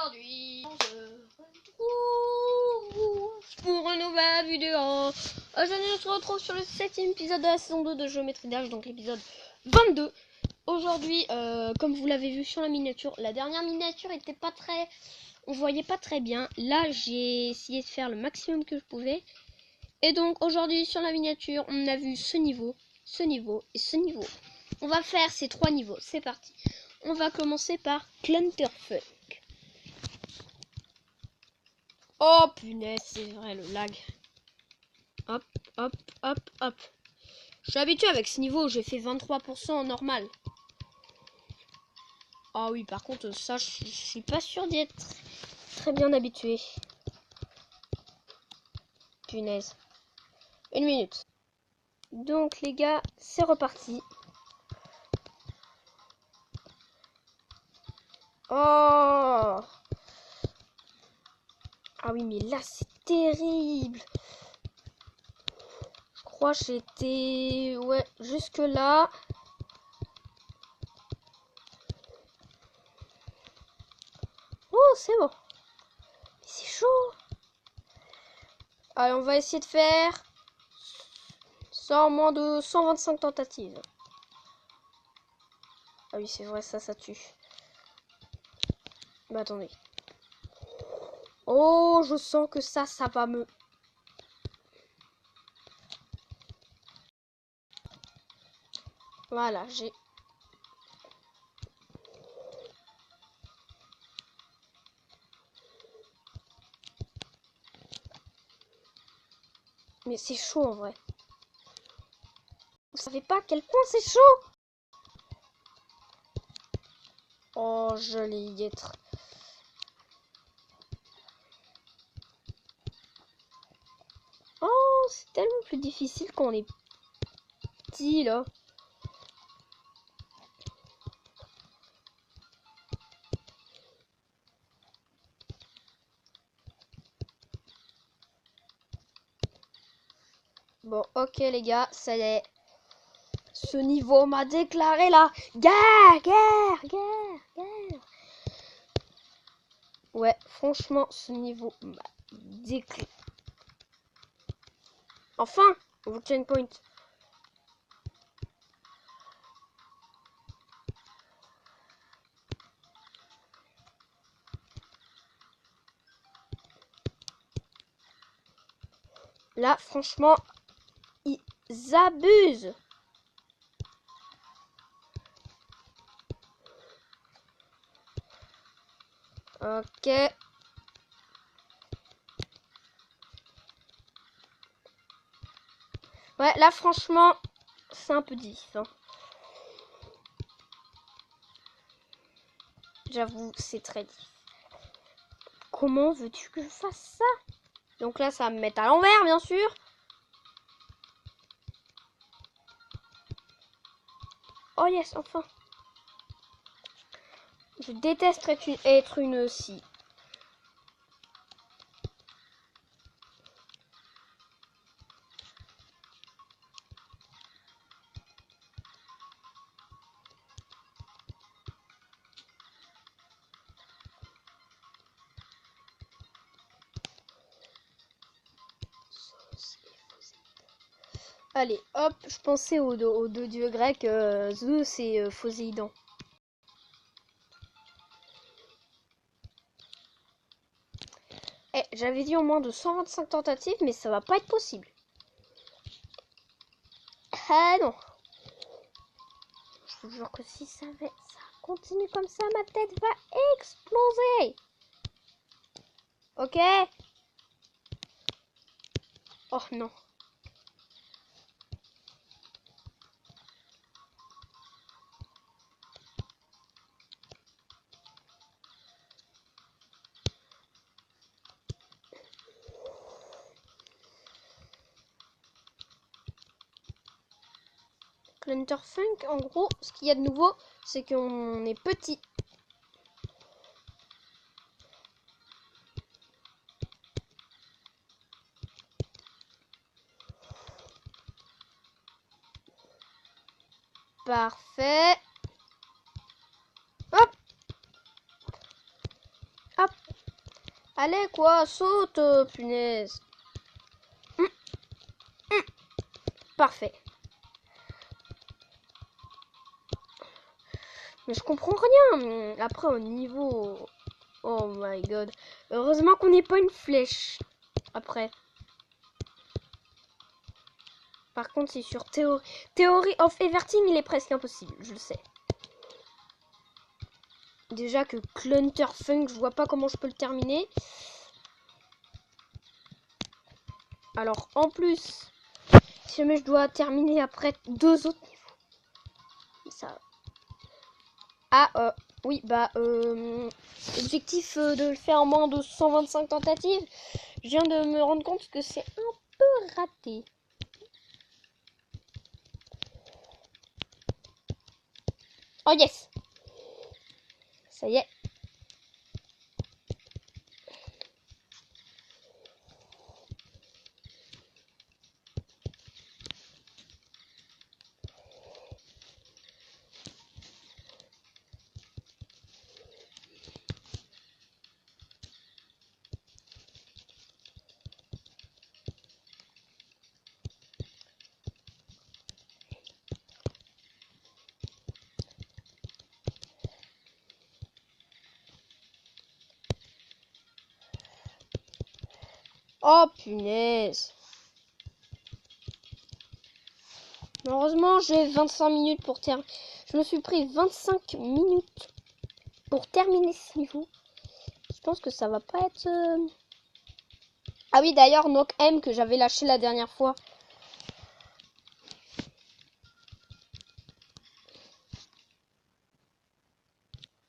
Aujourd'hui, on se retrouve pour une nouvelle vidéo. Aujourd'hui, on se retrouve sur le 7e épisode de la saison 2 de Géométrie Dash, donc l'épisode 22. Aujourd'hui, comme vous l'avez vu sur la miniature, la dernière miniature était pas très... On voyait pas très bien. Là, j'ai essayé de faire le maximum que je pouvais. Et donc, aujourd'hui, sur la miniature, on a vu ce niveau et ce niveau. On va faire ces 3 niveaux. C'est parti. On va commencer par Clunterfunk. Oh punaise, c'est vrai le lag. Hop, hop, hop, hop. Je suis habitué avec ce niveau, j'ai fait 23% en normal. Ah oui, par contre, ça, je suis pas sûr d'y être très bien habitué. Punaise. 1 minute. Donc les gars, c'est reparti. Oh! Ah oui, mais là, c'est terrible. Je crois que j'étais... Ouais, jusque là. Oh, c'est bon. Mais c'est chaud. Allez, on va essayer de faire ça en moins de 125 tentatives. Ah oui, c'est vrai, ça tue. Mais attendez. Oh, je sens que ça va me... Voilà, j'ai... Mais c'est chaud en vrai. Vous savez pas à quel point c'est chaud? Oh, je vais y être. Oh, c'est tellement plus difficile quand on est petit, là. Bon, ok les gars, ça y est. Ce niveau m'a déclaré la guerre. Ouais, franchement, ce niveau m'a déclaré. Enfin, on vous chain point. Là, franchement, ils abusent. Ok. Ouais, là, franchement, c'est un peu difficile. Hein. J'avoue, c'est très difficile. Comment veux-tu que je fasse ça? Donc là, ça va me mettre à l'envers, bien sûr. Oh yes, enfin. Je déteste être une scie. Allez, hop, je pensais aux deux dieux grecs, Zeus et Poséidon. Eh, j'avais dit au moins de 125 tentatives, mais ça va pas être possible. Ah non. Je vous jure que si ça continue comme ça, ma tête va exploser. Ok? Oh non. Clunterfunk, en gros, ce qu'il y a de nouveau, c'est qu'on est petit. Parfait. Hop. Hop. Allez, quoi, saute, punaise. Parfait. Mais je comprends rien. Après, au niveau... Oh my god. Heureusement qu'on n'est pas une flèche. Après. Par contre, c'est sur Theory of Everything, il est presque impossible. Je le sais. Déjà que Clunterfunk, je vois pas comment je peux le terminer. Alors, en plus, si jamais je dois terminer après 2 autres niveaux. Ça... Ah, oui, bah, objectif de le faire en moins de 125 tentatives. Je viens de me rendre compte que c'est un peu raté. Oh yes! Ça y est. Oh punaise. Heureusement, j'ai 25 minutes pour terminer. Je me suis pris 25 minutes pour terminer ce niveau. Je pense que ça va pas être... Ah oui, d'ailleurs, Knock M que j'avais lâché la dernière fois.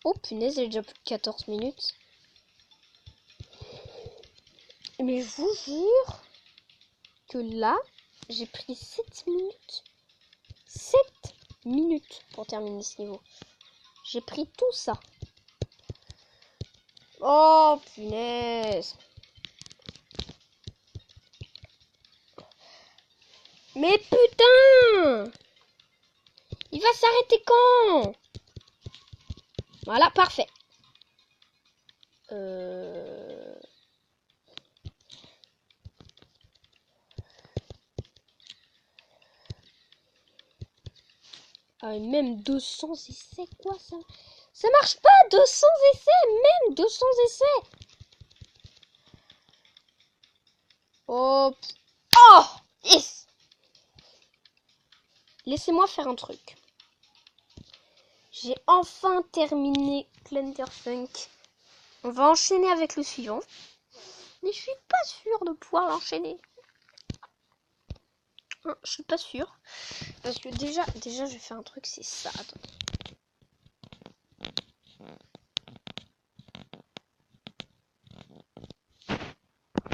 Oh punaise, j'ai déjà plus de 14 minutes. Mais je vous jure que là, j'ai pris 7 minutes. 7 minutes pour terminer ce niveau. J'ai pris tout ça. Oh punaise. Mais putain! Il va s'arrêter quand? Voilà, parfait. Ah, et même 200 essais, quoi ça? Ça marche pas, 200 essais, même 200 essais. Oh, oh, yes. Laissez-moi faire un truc. J'ai enfin terminé Clunterfunk. On va enchaîner avec le suivant. Mais je suis pas sûre de pouvoir l'enchaîner. Je suis pas sûre. Parce que déjà je vais faire un truc, c'est ça. Attendez.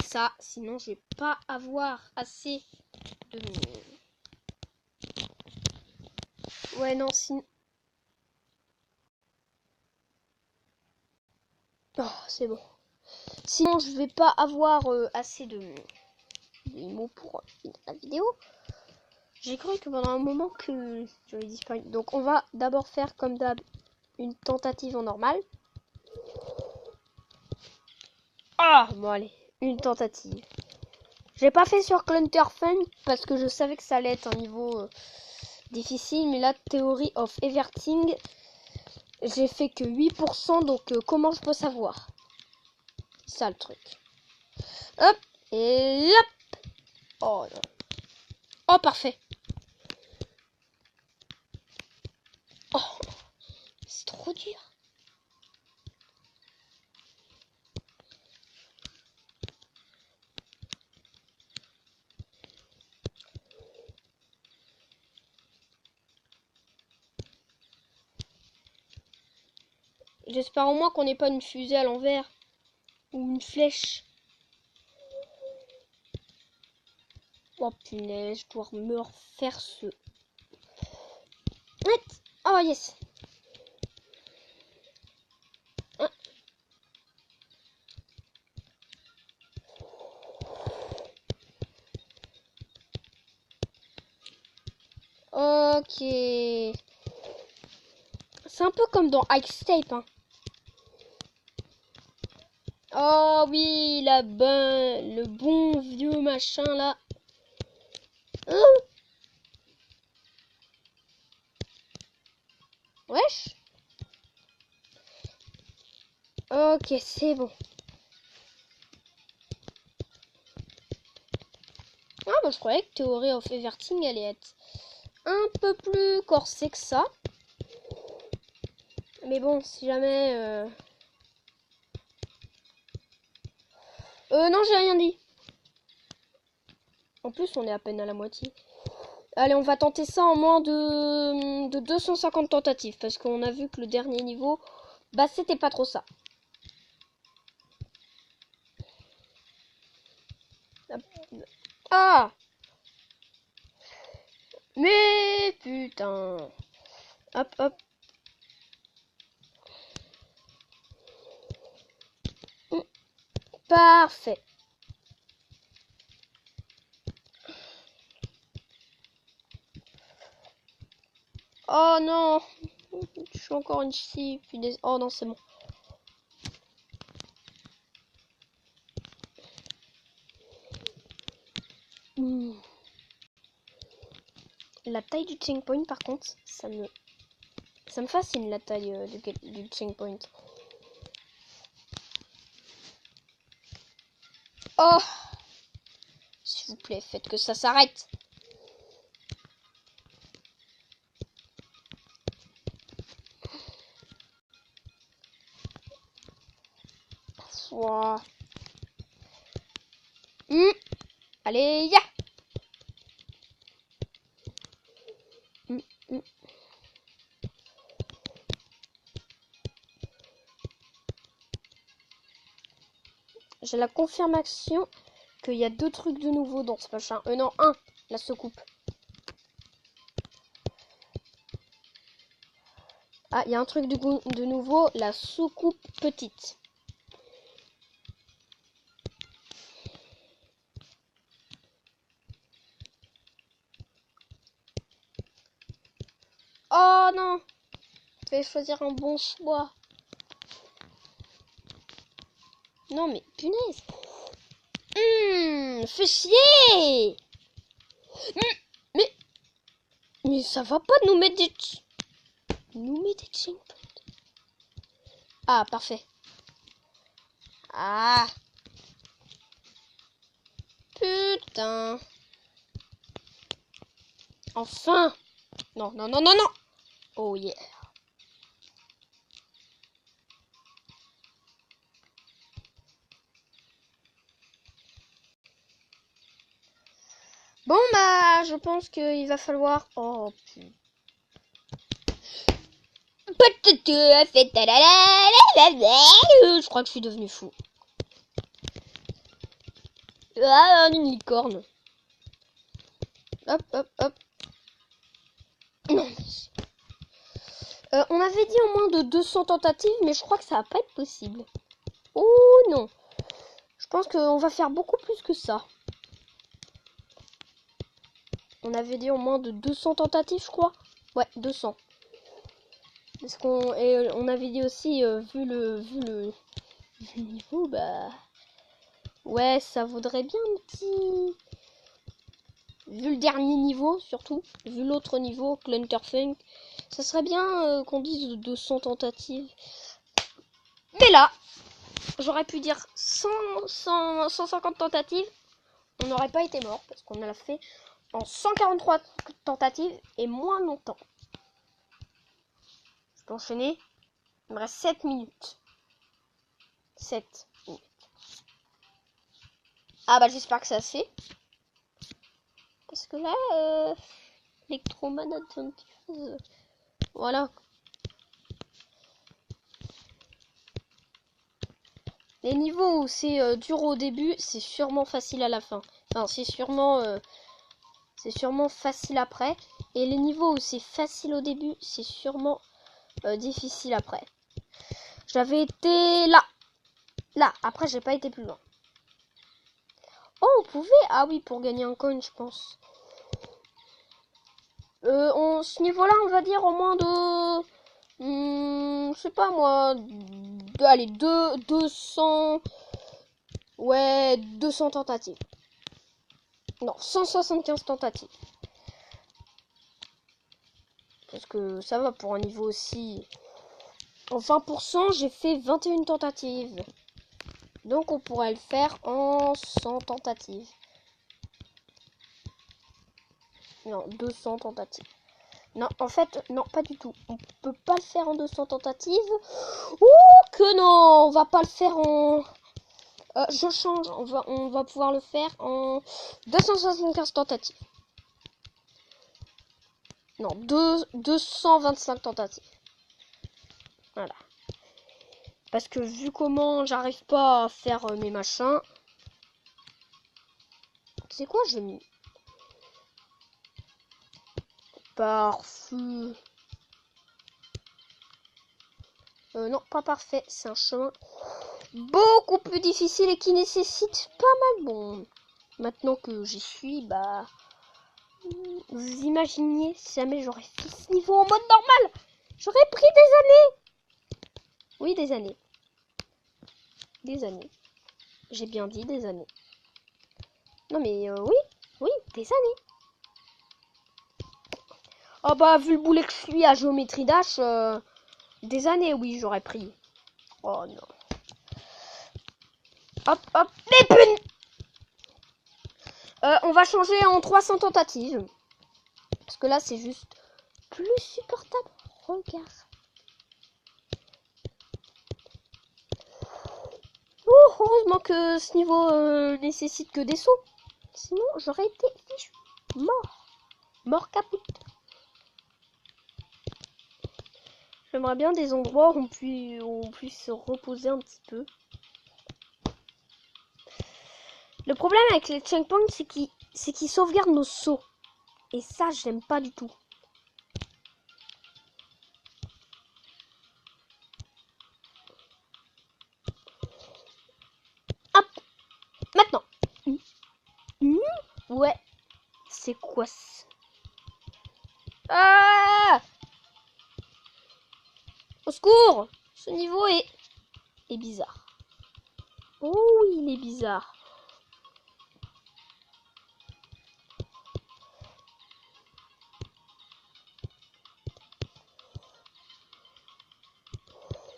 Ça, sinon je vais pas avoir assez de... Ouais, non, sinon... Oh, c'est bon. Sinon, je vais pas avoir assez de mots pour finir la vidéo. J'ai cru que pendant un moment que j'avais disparu. Donc, on va d'abord faire comme d'hab une tentative en normal. Ah, bon allez, une tentative. J'ai pas fait sur Clunterfunk parce que je savais que ça allait être un niveau difficile. Mais là, Theory of Everything, j'ai fait que 8%. Donc, comment je peux savoir? C'est ça le truc. Hop, et hop. Oh non. Oh, parfait. Oh, c'est trop dur. J'espère au moins qu'on n'ait pas une fusée à l'envers. Ou une flèche. Oh punaise, je dois me refaire ce... Oh yes. Ok. C'est un peu comme dans Ice Tape, hein. Oh oui, le bon vieux machin là. Hein? Wesh. Ok, c'est bon. Ah bah je croyais que Theory of Everything allait être un peu plus corsé que ça. Mais bon, si jamais... non, j'ai rien dit. En plus, on est à peine à la moitié. Allez, on va tenter ça en moins de 250 tentatives. Parce qu'on a vu que le dernier niveau, bah c'était pas trop ça. Ah! Mais putain! Hop, hop. Parfait. Oh non! Je suis encore une chie. Oh non, c'est bon. La taille du checkpoint, par contre, ça me fascine la taille du checkpoint. Oh! S'il vous plaît, faites que ça s'arrête. Wow. Allez, ya! J'ai la confirmation qu'il y a 2 trucs de nouveau dans ce machin. Non, un, la soucoupe. Ah, il y a un truc de nouveau, la soucoupe petite. Oh non! Je vais choisir un bon choix. Non mais punaise! Fais chier! Mais ça va pas de nous mettre des... checkpoints. Ah, parfait. Ah! Putain! Enfin! Non, non, non, non, non! Oh yeah! Bon bah, je pense qu'il va falloir... Oh putain. Je crois que je suis devenu fou. Ah, une licorne. Hop, hop, hop. Non. On avait dit au moins de 200 tentatives, mais je crois que ça va pas être possible. Oh non. Je pense qu'on va faire beaucoup plus que ça. On avait dit au moins de 200 tentatives, je crois. Ouais, 200. Parce on avait dit aussi, vu le niveau, bah... Ouais, ça vaudrait bien un petit... Vu le dernier niveau, surtout. Vu l'autre niveau, Clunterfunk. Ça serait bien qu'on dise 200 tentatives. Mais là, j'aurais pu dire 150 tentatives. On n'aurait pas été mort. Parce qu'on l'a fait en 143 tentatives et moins longtemps. Je peux enchaîner. Il me reste 7 minutes. 7 minutes. Ah bah j'espère que c'est assez. Parce que là, Electroman Adventures... Voilà. Les niveaux où c'est dur au début, c'est sûrement facile à la fin. Enfin, c'est sûrement facile après. Et les niveaux où c'est facile au début, c'est sûrement difficile après. J'avais été là. Là. Après, j'ai pas été plus loin. Oh, on pouvait... Ah oui, pour gagner un coin, je pense. Ce niveau-là, on va dire au moins de... je sais pas moi... Allez, 200... Ouais, 200 tentatives. Non, 175 tentatives. Parce que ça va pour un niveau aussi. En 20%, j'ai fait 21 tentatives. Donc on pourrait le faire en 100 tentatives. Non, 200 tentatives. Non, en fait, non, pas du tout. On peut pas le faire en 200 tentatives. Ouh, que non, on va pas le faire en... je change, on va pouvoir le faire en 275 tentatives. Non, 225 tentatives. Voilà. Parce que vu comment j'arrive pas à faire mes machins... C'est quoi, j'ai mis... Parfait. Non, pas parfait. C'est un chemin beaucoup plus difficile et qui nécessite pas mal. Bon, maintenant que j'y suis, bah... Vous imaginez si jamais j'aurais fait ce niveau en mode normal, j'aurais pris des années. Oui, des années. Des années. J'ai bien dit des années. Non mais oui, des années. Oh bah, vu le boulet que je suis à Géométrie Dash, des années, oui, j'aurais pris. Oh non. Hop, hop, les punes. On va changer en 300 tentatives. Parce que là, c'est juste plus supportable. Regarde. Oh, heureusement que ce niveau nécessite que des sauts. Sinon, j'aurais été fichu. Mort. Mort caput. J'aimerais bien des endroits où on puisse se reposer un petit peu. Le problème avec les checkpoints, c'est qu'ils sauvegardent nos sauts. Et ça, j'aime pas du tout. Hop. Maintenant. Ouais. C'est quoi ça? Ah! Au secours! Ce niveau est bizarre. Oh oui, il est bizarre.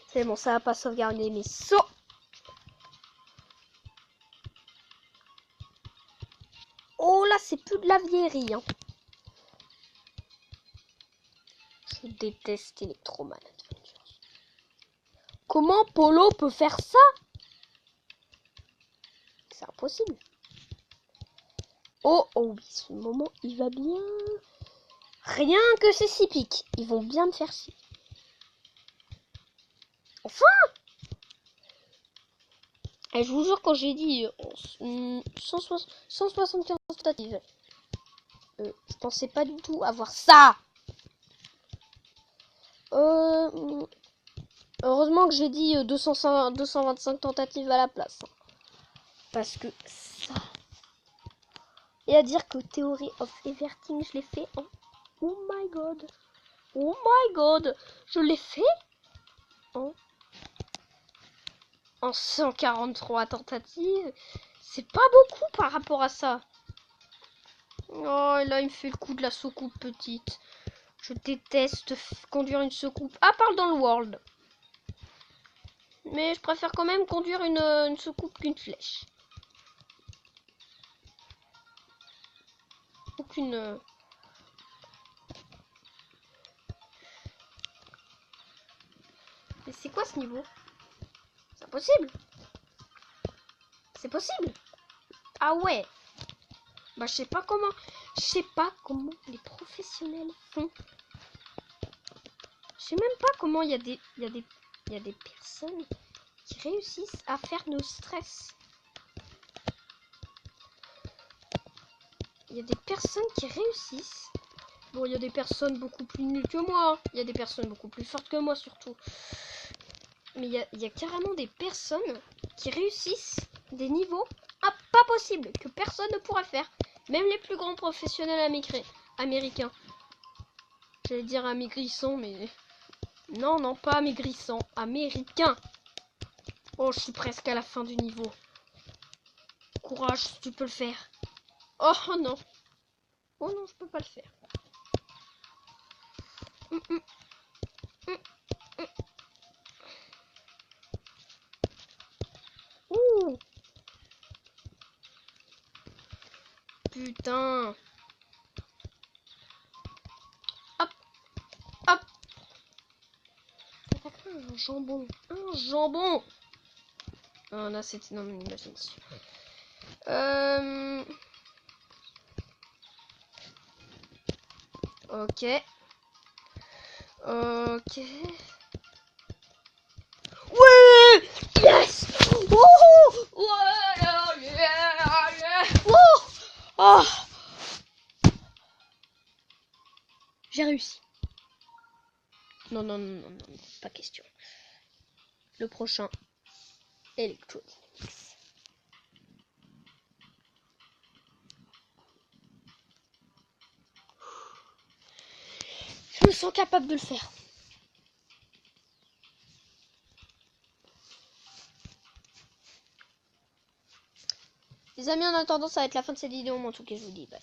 C'est bon, ça va pas sauvegarder mes sauts. Oh là, c'est plus de la vieillerie. Hein. Je déteste Electroman Adventures. Comment Polo peut faire ça? C'est impossible. Oh, oh oui, ce moment, il va bien. Rien que ces 6 pics, ils vont bien me faire chier. Enfin! Et je vous jure, quand j'ai dit 175 tentatives, je pensais pas du tout avoir ça. Heureusement que j'ai dit 225 tentatives à la place. Hein. Parce que ça... Et à dire que Theory of Everything, je l'ai fait en... Oh my god. Oh my god. Je l'ai fait en 143 tentatives. C'est pas beaucoup par rapport à ça. Oh, et là, il me fait le coup de la soucoupe petite. Je déteste conduire une soucoupe. À part dans le World. Mais je préfère quand même conduire une soucoupe qu'une flèche. Aucune... Mais c'est quoi ce niveau? C'est possible? C'est possible? Ah ouais. Bah je sais pas comment les professionnels font. Je sais même pas comment il y a des personnes qui réussissent à faire nos stress. Il y a des personnes qui réussissent. Bon, il y a des personnes beaucoup plus nulles que moi. Il y a des personnes beaucoup plus fortes que moi surtout. Mais il y a carrément des personnes qui réussissent des niveaux pas possibles que personne ne pourrait faire. Même les plus grands professionnels américains. J'allais dire amaigrissants, mais... Non, non, pas amaigrissants. Américains. Oh, je suis presque à la fin du niveau. courage, tu peux le faire. Oh non. Oh non, je peux pas le faire. Ouh. Putain. Hop. Hop. Un jambon. Un jambon. Oh là, c'était dans mon imagination. Ok. Ok. Ouais. Yes. Oh. Ouais. Yeah. Oh. Oh. J'ai réussi. Non, non, non, non, non, pas question. Le prochain, Electronics. Je me sens capable de le faire. Les amis, en attendant, ça va être la fin de cette vidéo, mais en tout cas, je vous dis bye.